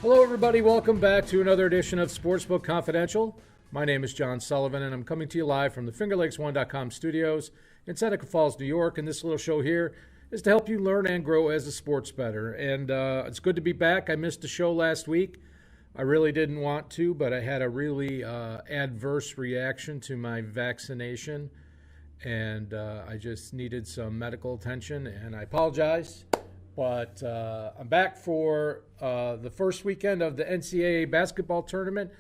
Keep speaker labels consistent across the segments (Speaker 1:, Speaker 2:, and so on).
Speaker 1: Hello, everybody. Welcome back to another edition of Sportsbook Confidential. My name is John Sullivan, and I'm coming to you live from the FingerLakes1.com studios in Seneca Falls, New York. And this little show here is to help you learn and grow as a sports bettor. And it's good to be back. I missed the show last week. I really didn't want to, but I had a really adverse reaction to my vaccination, and I just needed some medical attention, and I apologize. But I'm back for the first weekend of the NCAA basketball tournament.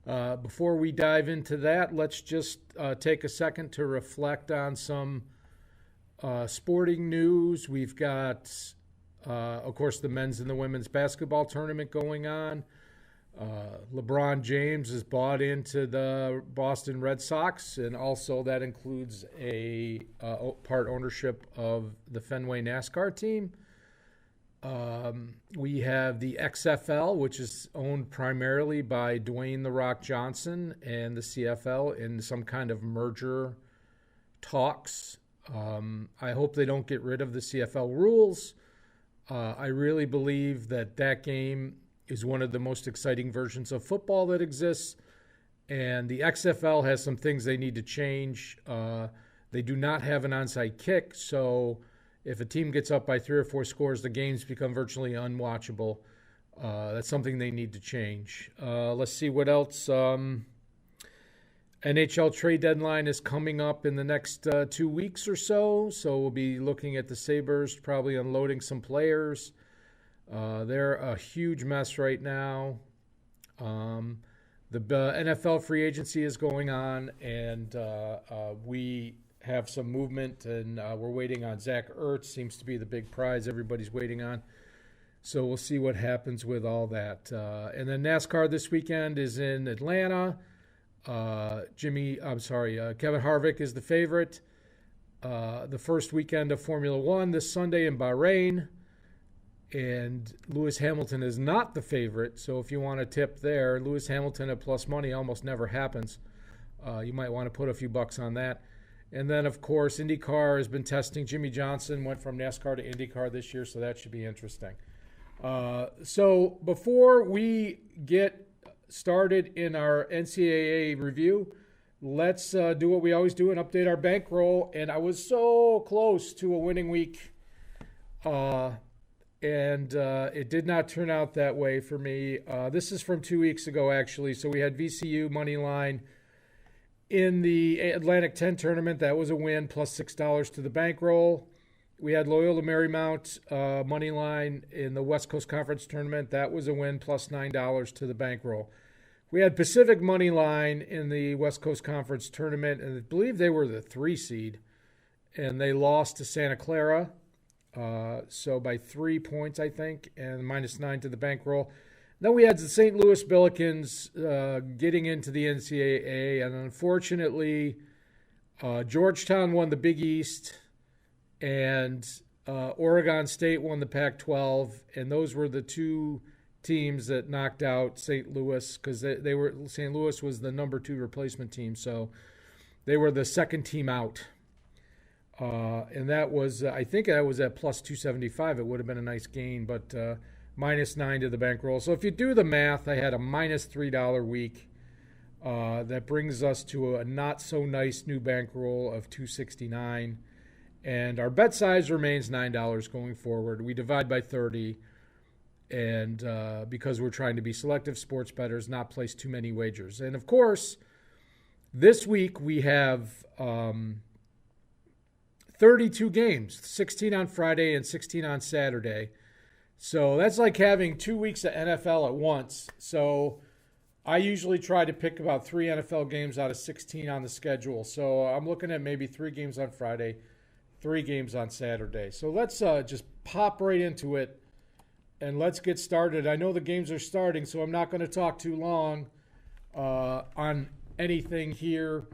Speaker 1: Before we dive into that, let's just take a second to reflect on some sporting news. We've got, of course, the men's and the women's basketball tournament going on. LeBron James is bought into the Boston Red Sox, and also that includes a part ownership of the Fenway NASCAR team. We have the XFL, which is owned primarily by Dwayne "The Rock" Johnson and the CFL in some kind of merger talks. I hope they don't get rid of the CFL rules. I really believe that game is one of the most exciting versions of football that exists, and the XFL has some things they need to change. They do not have an onside kick, so if a team gets up by 3 or 4 scores, the games become virtually unwatchable. That's something they need to change. Let's see what else. NHL trade deadline is coming up in the next 2 weeks or so. So we'll be looking at the Sabres, probably unloading some players. They're a huge mess right now. The NFL free agency is going on, and we have some movement, and we're waiting on Zach Ertz. Seems to be the big prize everybody's waiting on. So we'll see what happens with all that. And then NASCAR this weekend is in Atlanta. Kevin Harvick is the favorite. The first weekend of Formula One this Sunday in Bahrain. And Lewis Hamilton is not the favorite. So if you want to tip there, Lewis Hamilton at plus money almost never happens. You might want to put a few bucks on that. And then, of course, IndyCar has been testing. Jimmy Johnson went from NASCAR to IndyCar this year, so that should be interesting. So before we get started in our NCAA review, let's do what we always do and update our bankroll. And I was so close to a winning week, and it did not turn out that way for me. This is from 2 weeks ago, actually. So we had VCU money line in the Atlantic 10 tournament. That was a win, plus $6 to the bankroll. We had Loyola Marymount money line in the West Coast Conference tournament. That was a win, plus $9 to the bankroll. We had Pacific money line in the West Coast Conference tournament, and I believe they were the 3 seed, and they lost to Santa Clara, so by 3 points, I think, and minus 9 to the bankroll. Then we had the St. Louis Billikens getting into the NCAA, and unfortunately, Georgetown won the Big East, and Oregon State won the Pac-12, and those were the 2 teams that knocked out St. Louis, because St. Louis was the number 2 replacement team, so they were the second team out. And that was, I think that was at plus 275. It would have been a nice gain, but minus 9 to the bankroll. So if you do the math, I had a minus $3 week. That brings us to a not so nice new bankroll of $269. And our bet size remains $9 going forward. We divide by 30. And because we're trying to be selective sports bettors, not place too many wagers. And of course, this week we have 32 games, 16 on Friday and 16 on Saturday. So that's like having 2 weeks of NFL at once. So I usually try to pick about 3 NFL games out of 16 on the schedule. So I'm looking at maybe 3 games on Friday, 3 games on Saturday. So let's just pop right into it, and let's get started. I know the games are starting, so I'm not going to talk too long on anything here.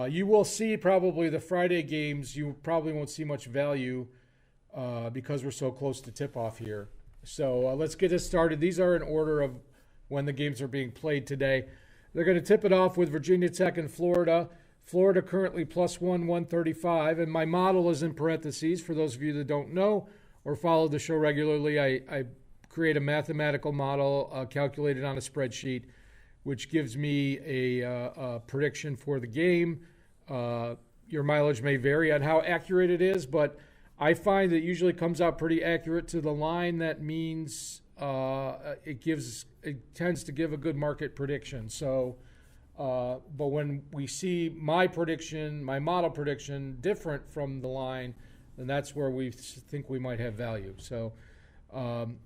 Speaker 1: You will see probably the Friday games. You probably won't see much value because we're so close to tip-off here. So let's get it started. These are in order of when the games are being played today. They're going to tip it off with Virginia Tech and Florida. Florida currently plus 135, and my model is in parentheses for those of you that don't know or follow the show regularly. I create a mathematical model calculated on a spreadsheet, which gives me a prediction for the game. Your mileage may vary on how accurate it is, but I find it usually comes out pretty accurate to the line. That means it tends to give a good market prediction. So, but when we see my model prediction different from the line, then that's where we think we might have value. So,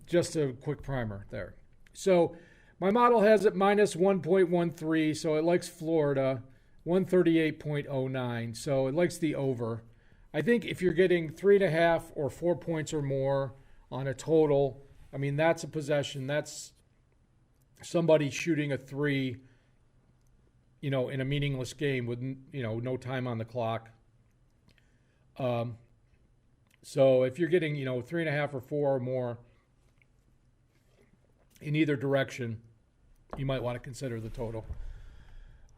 Speaker 1: just a quick primer there. So, my model has it minus 1.13, so it likes Florida, 138.09, so it likes the over. I think if you're getting 3.5 or 4 points or more on a total, I mean, that's a possession. That's somebody shooting a three, in a meaningless game with, no time on the clock. So if you're getting, 3.5 or 4 or more in either direction, you might want to consider the total.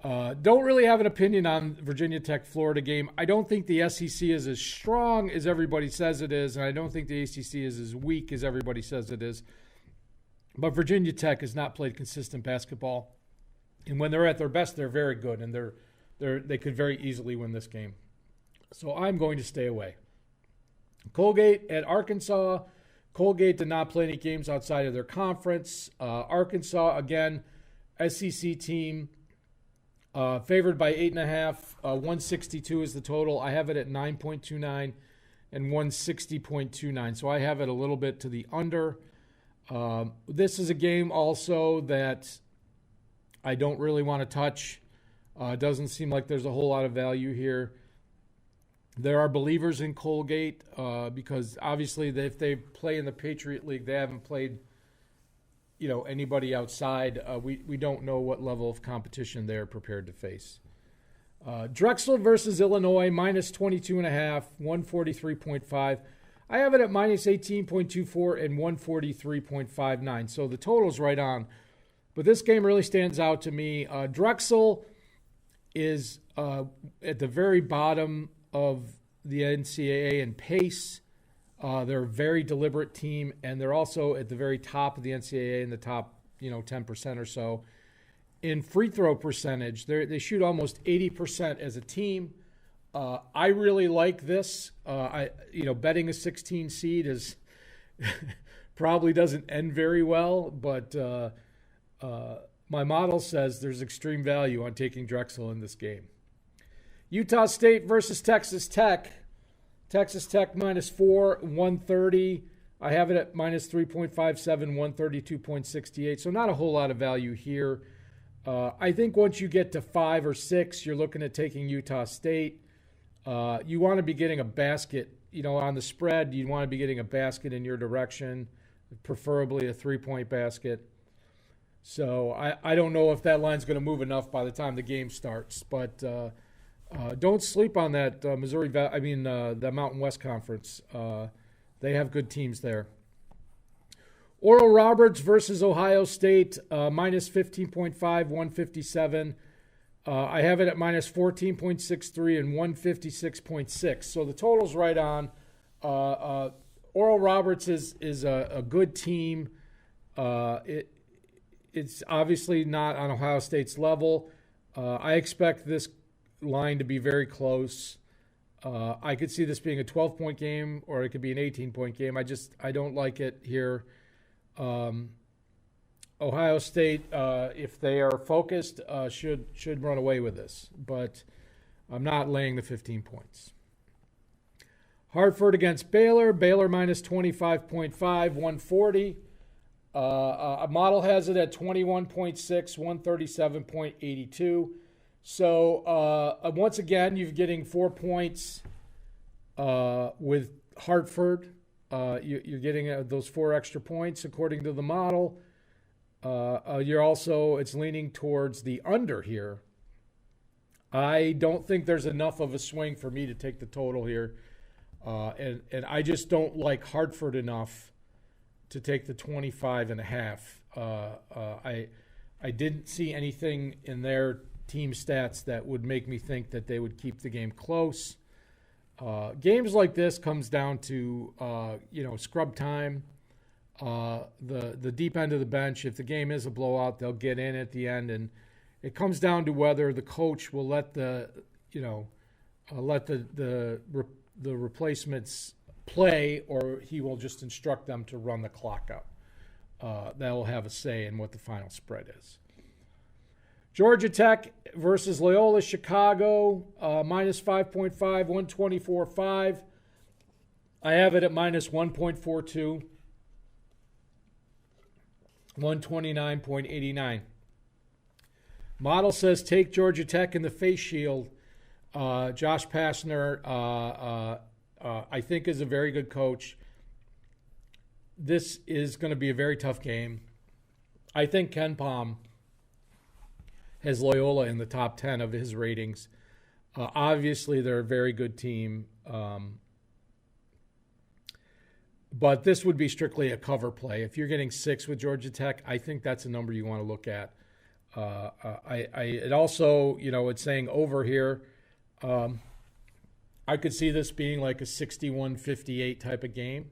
Speaker 1: Don't really have an opinion on Virginia Tech-Florida game. I don't think the SEC is as strong as everybody says it is, and I don't think the ACC is as weak as everybody says it is. But Virginia Tech has not played consistent basketball, and when they're at their best, they're very good, and they could very easily win this game. So I'm going to stay away. Colgate at Arkansas. Colgate did not play any games outside of their conference. Arkansas, again, SEC team. Favored by 8.5. 162 is the total. I have it at 9.29 and 160.29. So I have it a little bit to the under. This is a game also that I don't really want to touch. It doesn't seem like there's a whole lot of value here. There are believers in Colgate because obviously if they play in the Patriot League, they haven't played anybody outside. We don't know what level of competition they're prepared to face. Drexel versus Illinois, minus 22.5, 143.5. I have it at minus 18.24 and 143.59. So the total's right on. But this game really stands out to me. Drexel is at the very bottom of the NCAA in pace. They're a very deliberate team, and they're also at the very top of the NCAA in the top, 10% or so. In free throw percentage, they shoot almost 80% as a team. I really like this. Betting a 16 seed is probably doesn't end very well, but my model says there's extreme value on taking Drexel in this game. Utah State versus Texas Tech. Texas Tech minus 4, 130. I have it at minus 3.57, 132.68. So not a whole lot of value here. I think once you get to 5 or 6, you're looking at taking Utah State. You want to be getting a basket, on the spread. You want to be getting a basket in your direction, preferably a 3-point basket. So I don't know if that line's going to move enough by the time the game starts, but don't sleep on that the Mountain West Conference. They have good teams there. Oral Roberts versus Ohio State, minus 15.5, 157. I have it at minus 14.63 and 156.6. So the total's right on. Oral Roberts is a good team. It's obviously not on Ohio State's level. I expect this line to be very close. I could see this being a 12-point game, or it could be an 18-point game. I don't like it here. Ohio State, if they are focused, should run away with this, but I'm not laying the 15 points. Hartford against Baylor. Baylor minus 25.5, 140. A model has it at 21.6, 137.82. So once again, you're getting 4 points with Hartford. You're getting those 4 extra points according to the model. It's leaning towards the under here. I don't think there's enough of a swing for me to take the total here. And I just don't like Hartford enough to take the 25.5. I didn't see anything in their team stats that would make me think that they would keep the game close. Games like this comes down to, scrub time. the deep end of the bench. If the game is a blowout, they'll get in at the end, and it comes down to whether the coach will let the replacements play, or he will just instruct them to run the clock out. That will have a say in what the final spread is. Georgia Tech versus Loyola Chicago, minus 5.5, 124.5. I have it at minus 1.42, 129.89. Model says take Georgia Tech in the face shield. Josh Pastner, I think, is a very good coach. This is going to be a very tough game. I think Ken Pom has Loyola in the top 10 of his ratings. Obviously, they're a very good team. But this would be strictly a cover play. If you're getting 6 with Georgia Tech, I think that's a number you want to look at. It also, it's saying over here. I could see this being like a 61-58 type of game.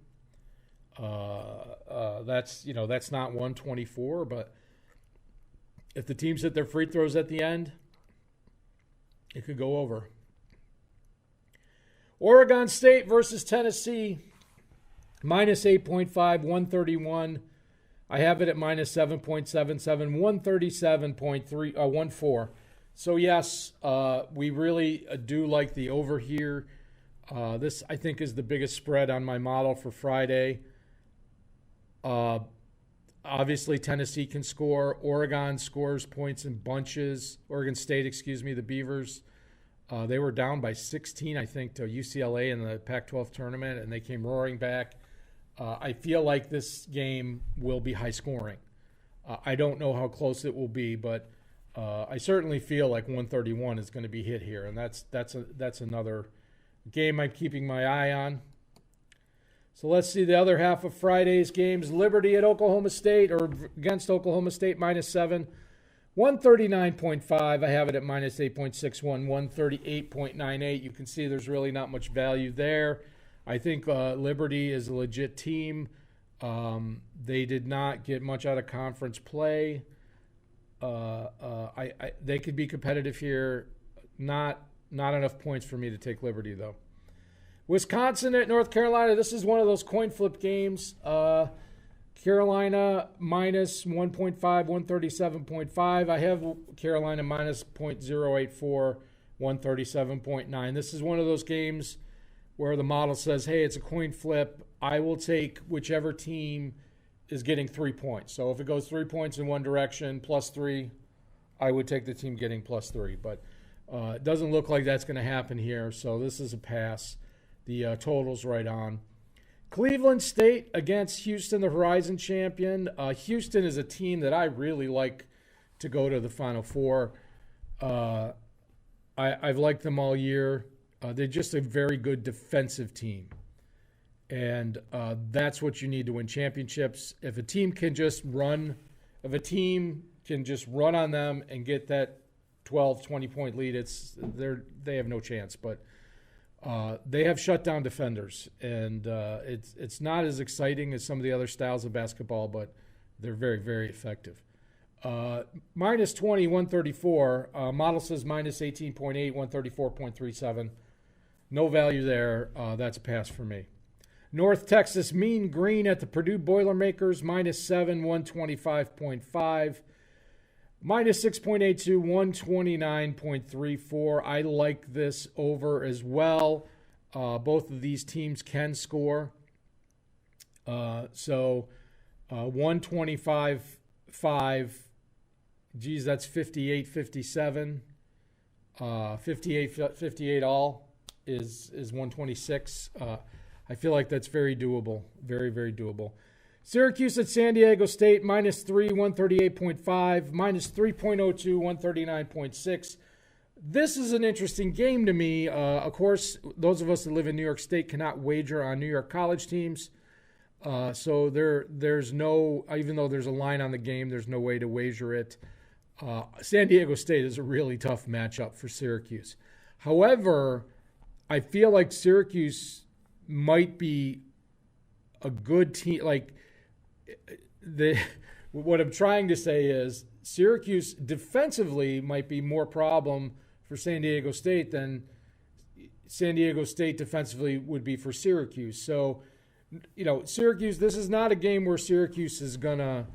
Speaker 1: That's not 124, but if the teams hit their free throws at the end, it could go over. Oregon State versus Tennessee, minus 8.5, 131. I have it at minus 7.77, 137.14. So, yes, we really do like the over here. This, I think, is the biggest spread on my model for Friday. Obviously, Tennessee can score. Oregon scores points in bunches. Oregon State, the Beavers. They were down by 16, I think, to UCLA in the Pac-12 tournament, and they came roaring back. I feel like this game will be high scoring. I don't know how close it will be, but I certainly feel like 131 is going to be hit here, and that's another game I'm keeping my eye on. So let's see the other half of Friday's games. Liberty at Oklahoma State, or against Oklahoma State, minus 7. 139.5. I have it at minus 8.61. 138.98. You can see there's really not much value there. I think Liberty is a legit team. They did not get much out of conference play. They could be competitive here. Not enough points for me to take Liberty, though. Wisconsin at North Carolina. This is one of those coin flip games. Carolina minus 1.5, 137.5. I have Carolina minus 0.084, 137.9. This is one of those games where the model says, hey, it's a coin flip. I will take whichever team is getting 3 points. So if it goes 3 points in one direction, plus 3, I would take the team getting plus 3. But it doesn't look like that's going to happen here, so this is a pass. The total's right on. Cleveland State against Houston, the Horizon champion. Houston is a team that I really like to go to the Final Four. I've liked them all year. They're just a very good defensive team. And that's what you need to win championships. If a team can just run on them and get that 12, 20-point lead, they have no chance. But they have shut down defenders, and it's not as exciting as some of the other styles of basketball, but they're very, very effective. Minus 20, 134. Model says minus 18.8, 134.37. No value there. That's a pass for me. North Texas Mean Green at the Purdue Boilermakers, minus 7, 125.5. Minus 6.82, 129.34. I like this over as well. Both of these teams can score. 125.5. Geez, that's 58, 57. 58 all is 126. I feel like that's very doable. Very, very doable. Syracuse at San Diego State, minus 3, 138.5, minus 3.02, 139.6. This is an interesting game to me. Of course, those of us that live in New York State cannot wager on New York college teams. So there's no, even though there's a line on the game, there's no way to wager it. San Diego State is a really tough matchup for Syracuse. However, I feel like Syracuse might be a good team. Like, what I'm trying to say is Syracuse defensively might be more problem for San Diego State than San Diego State defensively would be for Syracuse. So, Syracuse, this is not a game where Syracuse is going to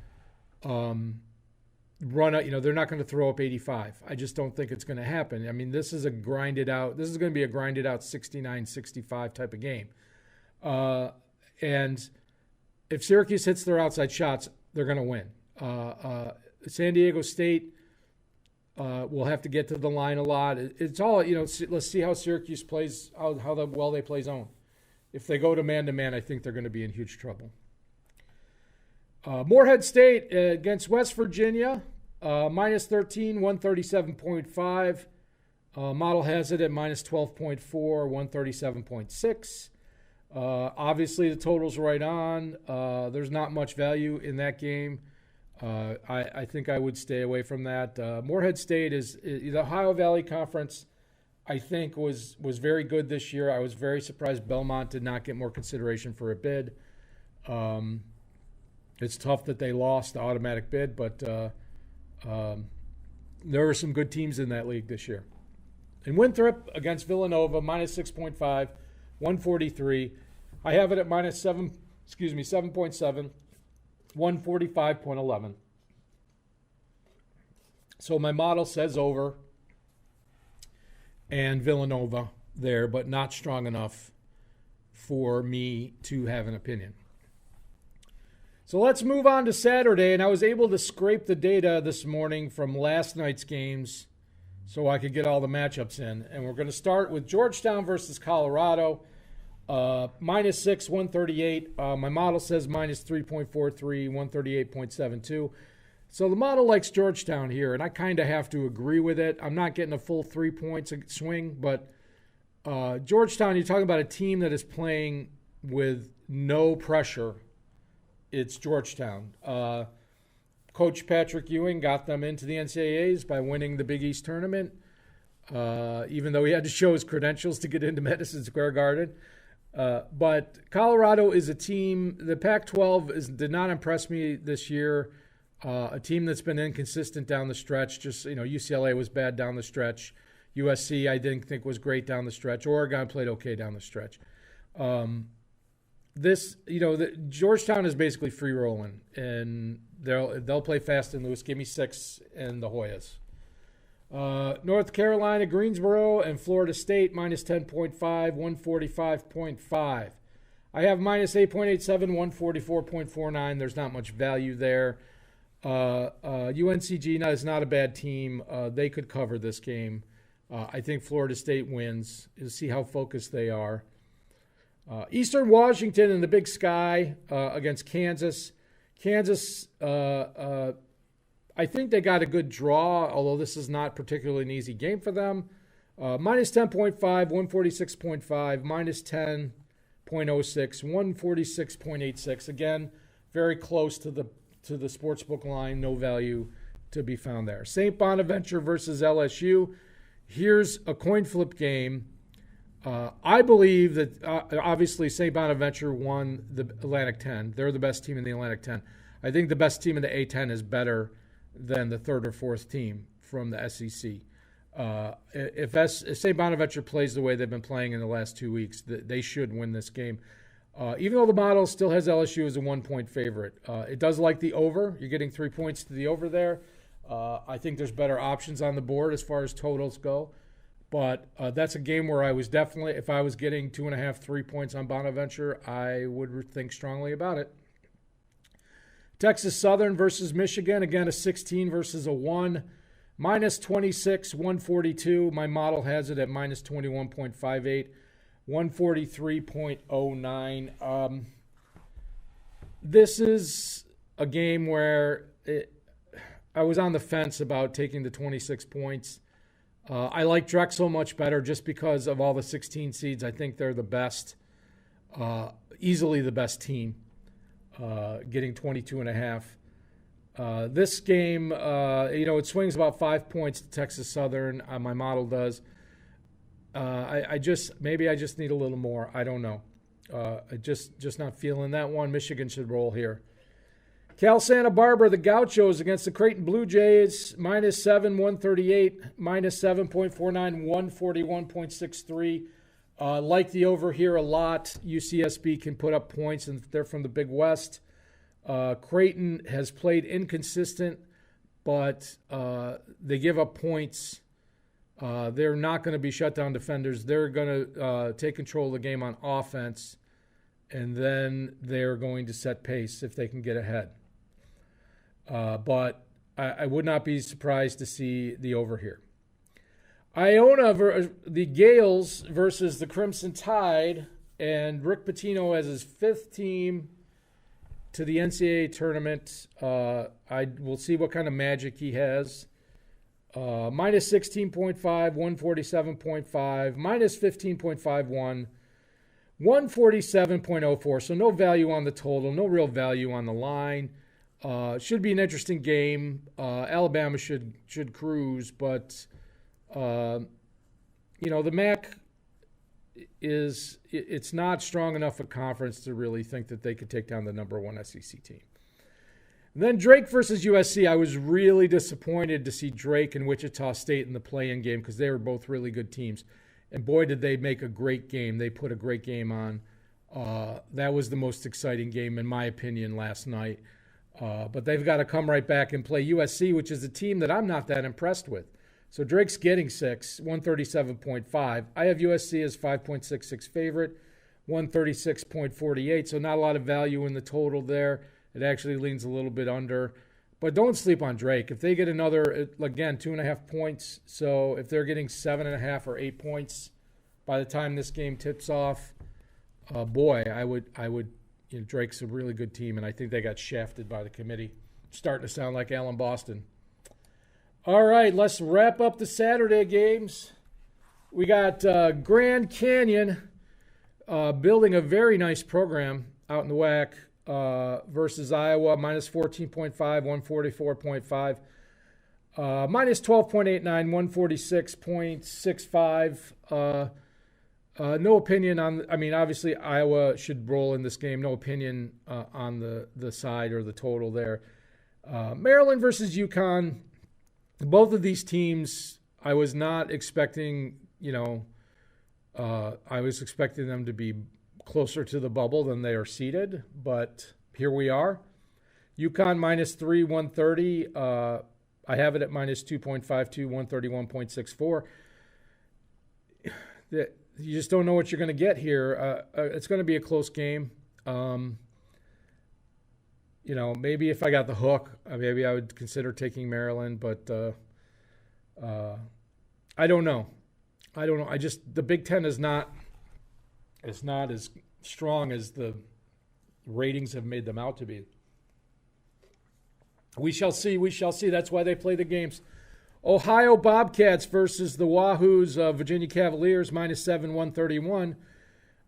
Speaker 1: run out. They're not going to throw up 85. I just don't think it's going to happen. I mean, this is going to be a grinded out 69-65 type of game. And if Syracuse hits their outside shots, they're going to win. San Diego State will have to get to the line a lot. It's all, let's see how Syracuse plays, how well they play zone. If they go to man-to-man, I think they're going to be in huge trouble. Morehead State against West Virginia, minus 13, 137.5. Model has it at minus 12.4, 137.6. Obviously, the total's right on. There's not much value in that game. I think I would stay away from that. Morehead State is the Ohio Valley Conference, I think, was very good this year. I was very surprised Belmont did not get more consideration for a bid. It's tough that they lost the automatic bid, but there are some good teams in that league this year. And Winthrop against Villanova, minus 6.5, 143. I have it at minus 7.7, 145.11. So my model says over and Villanova there, but not strong enough for me to have an opinion. So let's move on to Saturday, and I was able to scrape the data this morning from last night's games so I could get all the matchups in. And we're going to start with Georgetown versus Colorado, minus 6, 138. My model says minus 3.43, 138.72. So the model likes Georgetown here, and I kind of have to agree with it. I'm not getting a full 3 points swing, but Georgetown, you're talking about a team that is playing with no pressure. It's Georgetown. Coach Patrick Ewing got them into the NCAAs by winning the Big East tournament, even though he had to show his credentials to get into Madison Square Garden. But Colorado is a team, the Pac-12 did not impress me this year. A team that's been inconsistent down the stretch. UCLA was bad down the stretch. USC I didn't think was great down the stretch. Oregon played okay down the stretch. Georgetown is basically free rolling, and they'll play fast and loose. Give me 6 and the Hoyas. North Carolina, Greensboro, and Florida State minus 10.5, 145.5. I have minus 8.87, 144.49. There's not much value there. UNCG is not a bad team. They could cover this game. I think Florida State wins. You'll see how focused they are. Eastern Washington in the Big Sky against Kansas. Kansas, I think they got a good draw, although this is not particularly an easy game for them. Minus 10.5, 146.5, minus 10.06, 146.86. Again, very close to the sportsbook line. No value to be found there. St. Bonaventure versus LSU. Here's a coin flip game. I believe that obviously St. Bonaventure won the Atlantic 10. They're the best team in the Atlantic 10. I think the best team in the A10 is better than the third or fourth team from the SEC. If St. Bonaventure plays the way they've been playing in the last 2 weeks, they should win this game. Even though the model still has LSU as a 1-point favorite. It does like the over. You're getting 3 points to the over there. I think there's better options on the board as far as totals go. But that's a game where I was definitely, if I was getting 2.5, 3 points on Bonaventure, I would think strongly about it. Texas Southern versus Michigan. Again, a 16 versus a 1. Minus 26, 142. My model has it at minus 21.58, 143.09. This is a game where I was on the fence about taking the 26 points. I like Drexel much better just because of all the 16 seeds. I think they're the best, easily the best team, getting 22.5. This game, it swings about 5 points to Texas Southern. My model does. I just need a little more. I don't know. Just not feeling that one. Michigan should roll here. Cal Santa Barbara, the Gauchos against the Creighton Blue Jays, -7, 138, -7.49, 141.63. Like the over here a lot. UCSB can put up points, and they're from the Big West. Creighton has played inconsistent, but they give up points. They're not going to be shutdown defenders. They're going to take control of the game on offense, and then they're going to set pace if they can get ahead. But I would not be surprised to see the over here. Iona, the Gales versus the Crimson Tide, and Rick Pitino has his 5th team to the NCAA tournament. We'll see what kind of magic he has. -16.5, 147.5, -15.51, 147.04. So no value on the total, no real value on the line. Should be an interesting game. Alabama should cruise, but the MAC it's not strong enough a conference to really think that they could take down the number 1 SEC team. And then Drake versus USC. I was really disappointed to see Drake and Wichita State in the play-in game because they were both really good teams. And boy, did they make a great game. They put a great game on. That was the most exciting game, in my opinion, last night. But they've got to come right back and play USC, which is a team that I'm not that impressed with. So Drake's getting 6, 137.5. I have USC as 5.66 favorite, 136.48. So not a lot of value in the total there. It actually leans a little bit under. But don't sleep on Drake. If they get another, again, 2.5 points, so if they're getting 7.5 or 8 points by the time this game tips off, I would. Drake's a really good team, and I think they got shafted by the committee. Starting to sound like Allen Boston. All right, let's wrap up the Saturday games. We got Grand Canyon building a very nice program out in the WAC versus Iowa, -14.5, 144.5. -12.89, 146.65. No opinion on, obviously Iowa should roll in this game. No opinion on the side or the total there. Maryland versus UConn. Both of these teams, I was not expecting, I was expecting them to be closer to the bubble than they are seeded, but here we are. UConn -3, 130. I have it at -2.52, 131.64. You just don't know what you're going to get here. It's going to be a close game. Maybe if I got the hook, maybe I would consider taking Maryland, but I don't know. The Big Ten is not as strong as the ratings have made them out to be. We shall see. That's why they play the games. Ohio Bobcats versus the Wahoos Virginia Cavaliers, -7, 131.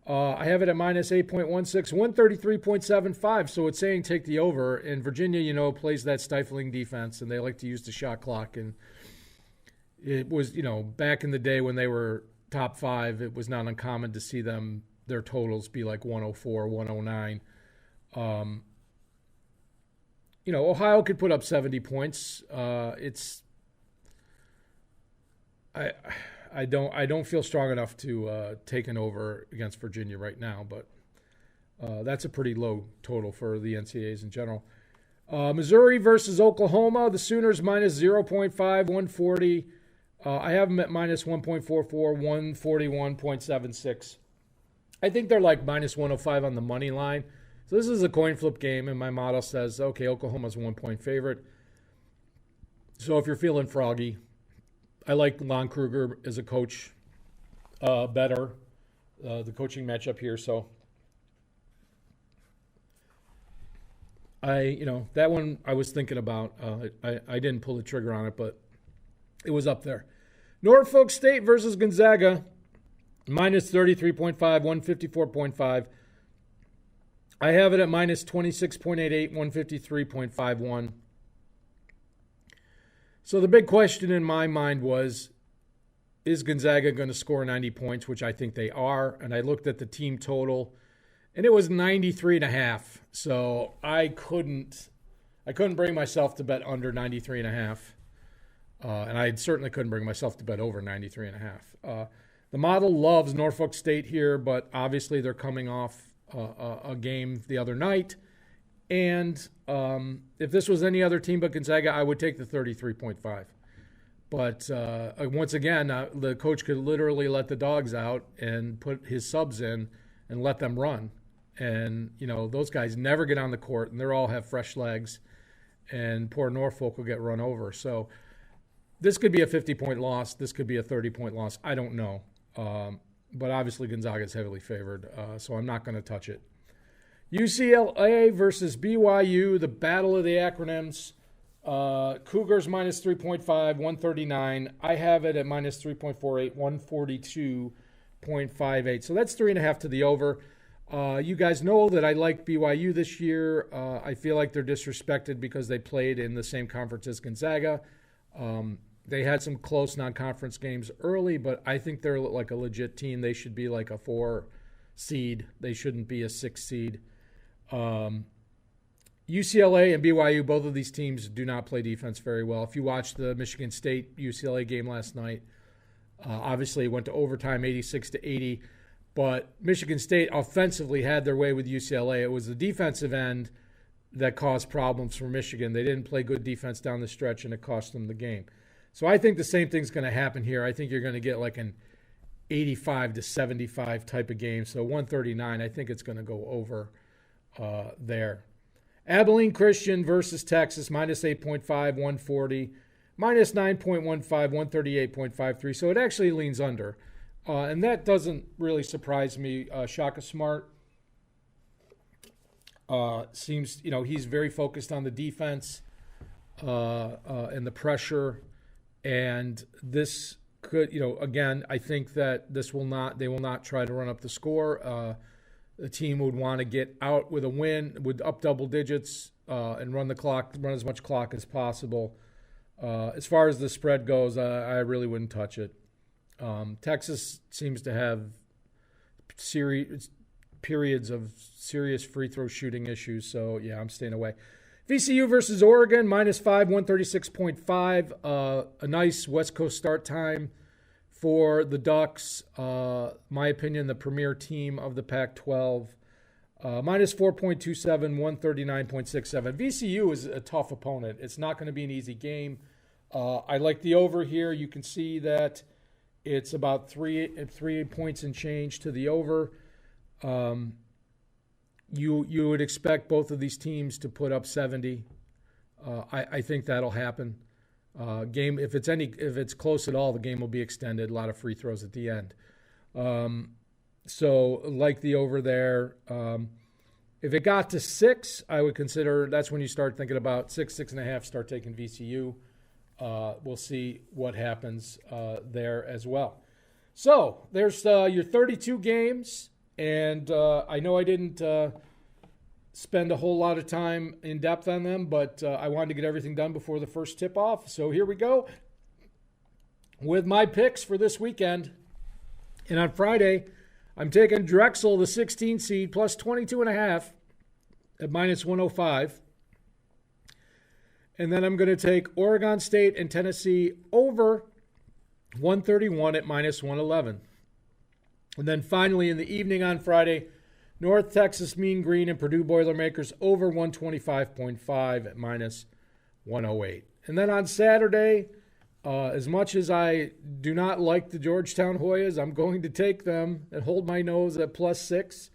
Speaker 1: I have it at -8.16, 133.75. So it's saying take the over. And Virginia, plays that stifling defense, and they like to use the shot clock. And it was, back in the day when they were top 5, it was not uncommon to see their totals be like 104, 109. Ohio could put up 70 points. I don't feel strong enough to take an over against Virginia right now, but that's a pretty low total for the NCAAs in general. Missouri versus Oklahoma, the Sooners -0.5, 140. I have them at -1.44, 141.76. I think they're like -105 on the money line. So this is a coin flip game, and my model says, okay, Oklahoma's a 1-point favorite. So if you're feeling froggy, I like Lon Kruger as a coach better, the coaching matchup here. So that one I was thinking about. I didn't pull the trigger on it, but it was up there. Norfolk State versus Gonzaga, -33.5, 154.5. I have it at -26.88, 153.51. So the big question in my mind was, is Gonzaga going to score 90 points, which I think they are? And I looked at the team total, and it was 93.5. So I couldn't I couldn't bring myself to bet under 93.5. And I certainly couldn't bring myself to bet over 93.5. The model loves Norfolk State here, but obviously they're coming off a game the other night. And if this was any other team but Gonzaga, I would take the 33.5. But once again, the coach could literally let the dogs out and put his subs in and let them run. And, those guys never get on the court, and they all have fresh legs. And poor Norfolk will get run over. So this could be a 50-point loss. This could be a 30-point loss. I don't know. But obviously Gonzaga is heavily favored, so I'm not going to touch it. UCLA versus BYU, the battle of the acronyms. Cougars minus 3.5, 139. I have it at minus 3.48, 142.58. So that's 3.5 to the over. You guys know that I like BYU this year. I feel like they're disrespected because they played in the same conference as Gonzaga. They had some close non-conference games early, but I think they're like a legit team. They should be like a 4 seed. They shouldn't be a 6 seed. UCLA and BYU, both of these teams do not play defense very well. If you watched the Michigan State-UCLA game last night, obviously it went to overtime 86-80, but Michigan State offensively had their way with UCLA. It was the defensive end that caused problems for Michigan. They didn't play good defense down the stretch, and it cost them the game. So I think the same thing's going to happen here. I think you're going to get like an 85-75 type of game. So 139, I think it's going to go over there. Abilene Christian versus Texas, minus 8.5, 140. Minus 9.15, 138.53. So it actually leans under. And that doesn't really surprise me. Shaka Smart seems, he's very focused on the defense and the pressure. And this could, again, I think that they will not try to run up the score. The team would want to get out with a win, with up double digits, and run as much clock as possible. As far as the spread goes, I really wouldn't touch it. Texas seems to have periods of serious free throw shooting issues, so yeah, I'm staying away. VCU versus Oregon, minus 5, 136.5. A nice West Coast start time for the Ducks. My opinion, the premier team of the Pac-12. Minus 4.27, 139.67. VCU is a tough opponent. It's not going to be an easy game. I like the over here. You can see that it's about 3 points and change to the over. You would expect both of these teams to put up 70. I think that'll happen. Game if it's close at all, the game will be extended. A lot of free throws at the end. So like the over there. If it got to 6, I would consider that's when you start thinking about 6.5. Start taking VCU. We'll see what happens there as well. So there's your 32 games. And I know I didn't spend a whole lot of time in depth on them, but I wanted to get everything done before the first tip-off. So here we go with my picks for this weekend. And on Friday, I'm taking Drexel, the 16 seed, plus 22.5 at minus 105. And then I'm going to take Oregon State and Tennessee over 131 at minus 111. And then finally in the evening on Friday, North Texas Mean Green and Purdue Boilermakers over 125.5 at minus 108. And then on Saturday, as much as I do not like the Georgetown Hoyas, I'm going to take them and hold my nose at plus 6,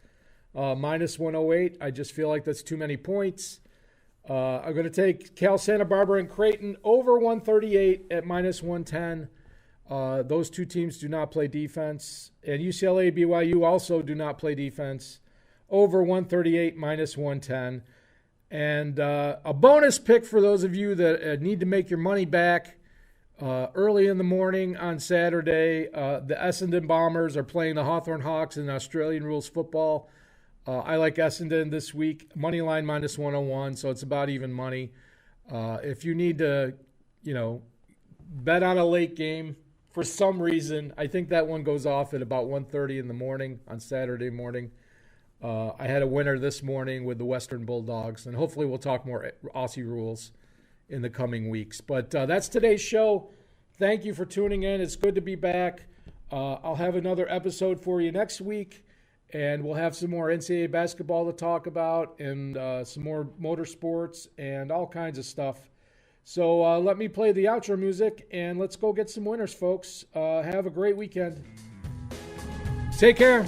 Speaker 1: minus 108. I just feel like that's too many points. I'm going to take Cal Santa Barbara and Creighton over 138 at minus 110. Those two teams do not play defense. And UCLA, BYU also do not play defense. Over 138, minus 110. And a bonus pick for those of you that need to make your money back. Early in the morning on Saturday, the Essendon Bombers are playing the Hawthorn Hawks in Australian rules football. I like Essendon this week. Money line minus 101, so it's about even money. If you need to, bet on a late game, for some reason, I think that one goes off at about 1:30 in the morning on Saturday morning. I had a winner this morning with the Western Bulldogs, and hopefully we'll talk more Aussie rules in the coming weeks. But that's today's show. Thank you for tuning in. It's good to be back. I'll have another episode for you next week, and we'll have some more NCAA basketball to talk about and some more motorsports and all kinds of stuff. So let me play the outro music, and let's go get some winners, folks. Have a great weekend. Take care.